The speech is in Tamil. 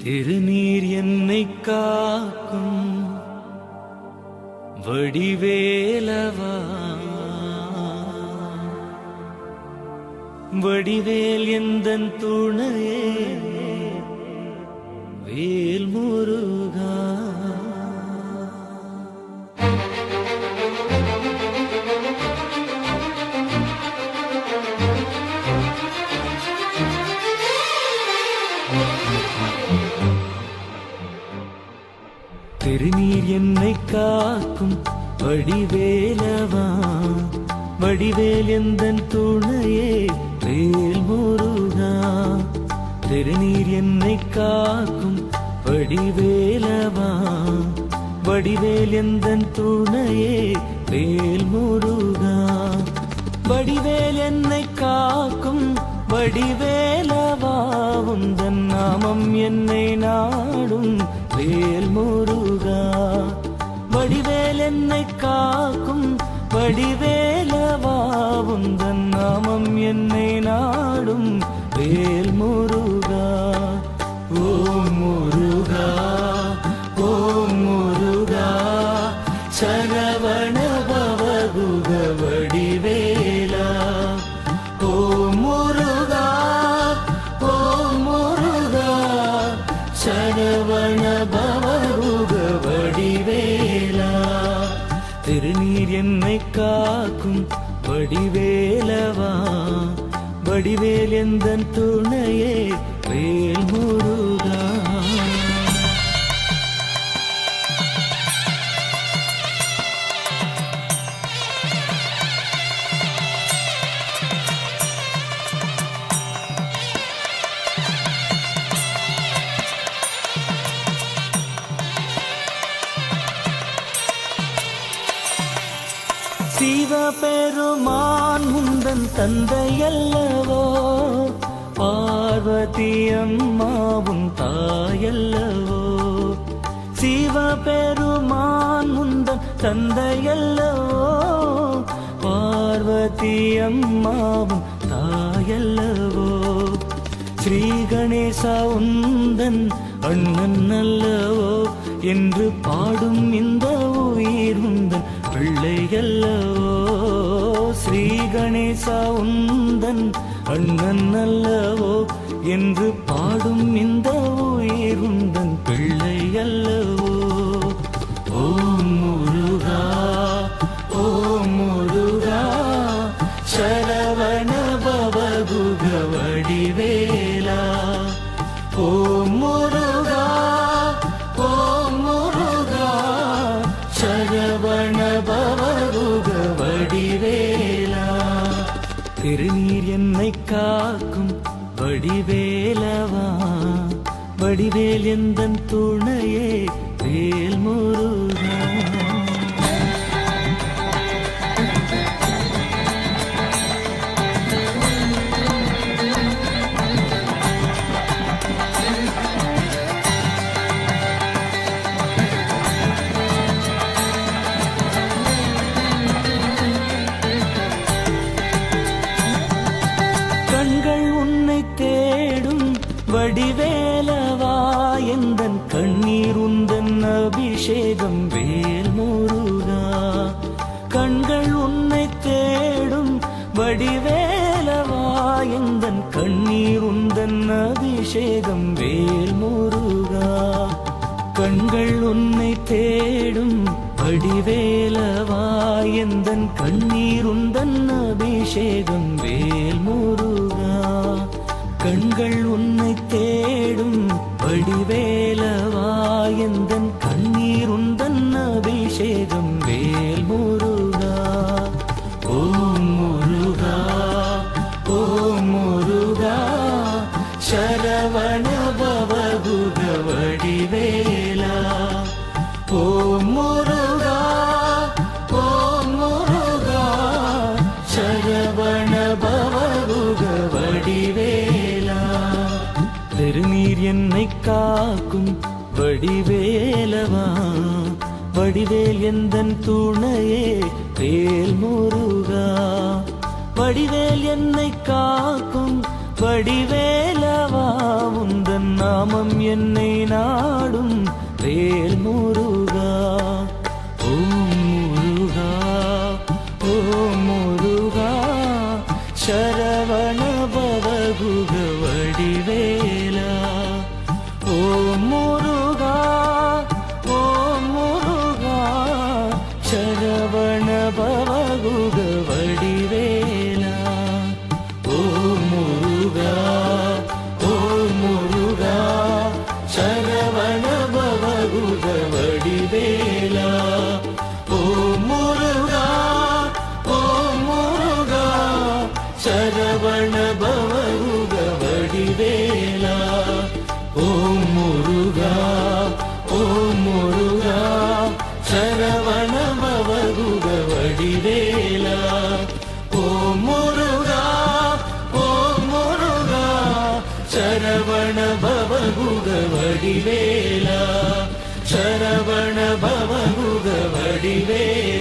திருநீர் என்னை காக்கும் வடிவேலவா, வடிவேல் எந்தன் துணையே வேல் முருகா. திருநீர் என்னை காக்கும் வடிவேலவா, வடிவேல் எந்தன் துணையே வேல் முருகா. திருநீர் என்னை காக்கும் வடிவேலவா, வடிவேல் எந்தன் துணையே வேல் முருகா. வடிவேல் என்னை காக்கும் வடிவேலவா, உந்தன் நாமம் என்னை நாடும் வேல் முருகா. வடிவேல் என்னை காக்கும் வடிவேலவா, உந்தன் நாமம் என்னை நாடும் வேல் முருகா. ஓம் முருகா, ஓம் முருகா, சரவண பவகுக வடிவேலா. ஓம் முருகா, ஓம் முருகா, சரவண பவகுக வடிவேலா. திருநீர் என்னை காக்கும் வடிவேலவா, வடிவேல் எந்தன் துணையே வேல் முருகா. சிவபெருமான் முந்தன் தந்தையல்லவோ, பார்வதி அம்மாவும் தாயல்லவோ. சிவபெருமான் முந்தன் தந்தையல்லவோ, பார்வதி அம்மாவும் தாயல்லவோ. ஸ்ரீ கணேசா உந்தன் அண்ணன் அல்லவோ, என்று பாடும் இந்த உயிர் உந்தன் பிள்ளையல்லவோ. ஸ்ரீ கணேசா உந்தன் அண்ணன் அல்லவோ, என்று பாடும் இந்த உயிர் உந்தன் பிள்ளையல்லவோ. ஓம் முருகா, ஓம் முருகா, சரவண பவகுக வடிவேலா. ஓம் முருகா, ஓம் முருகா, சரவண பவகுக வடிவேலா. திருநீர் என்னை காக்கும் வடிவேலவா, வடிவேல் எந்தன் துணையே வேல் முருகா. கண்கள் உன்னை தேடும் வடிவேலவா, எந்தன் கண்ணீர் உந்தன் அபிஷேகம் வேல் முருகா. கண்கள் உன்னை தேடும் வடிவேலவா, எந்தன் கண்ணீர் உந்தன் அபிஷேகம் வேல் முருகா. கண்கள் உன்னை தேடும் வடிவேலவா, எந்தன் கண்ணீர் உந்தன் அபிஷேகம் வேல் முருகா. கண்கள் உன்னை தேடும் வடிவேலவா, எந்தன் கண்ணீர் உந்தன் அபிஷேகம் வேல் முருகா. ஓம் முருகா, ஓம் முருகா, சரவண பவகுக வடிவேலா. ஓம் முருகா, ஓம் முருகா, சரவண பவகுக வடிவேலா. திருநீர் என்னை காக்கும் வடிவேலவா, வடிவேல் எந்தன் துணையே வேல் முருகா. வடிவேல் என்னை காக்கும் வடிவேலவா, உந்தன் நாமம் என்னை நாடும் வேல் முருகா. ஓம் முருகா, ஓம் முருகா, சரவண பவகுக வடிவேலா. ஓம் முருகா, ஓம் முருகா, சரவண பவகுக வடிவேலா. ஓம் முருகா, ஓம் முருகா, சரவண பவகுக வடிவேலா. ஓம் முருகா, ஓம் முருகா, சரவண பவகுக வடிவேலா. ஓம் முருகா, ஓம் முருகா, சரவண பவகுக வடிவேலா. ஓம் முருகா, ஓம் முருகா, சரவண பவகுக வடிவேலா. சரவண பவகுக வடிவேலா.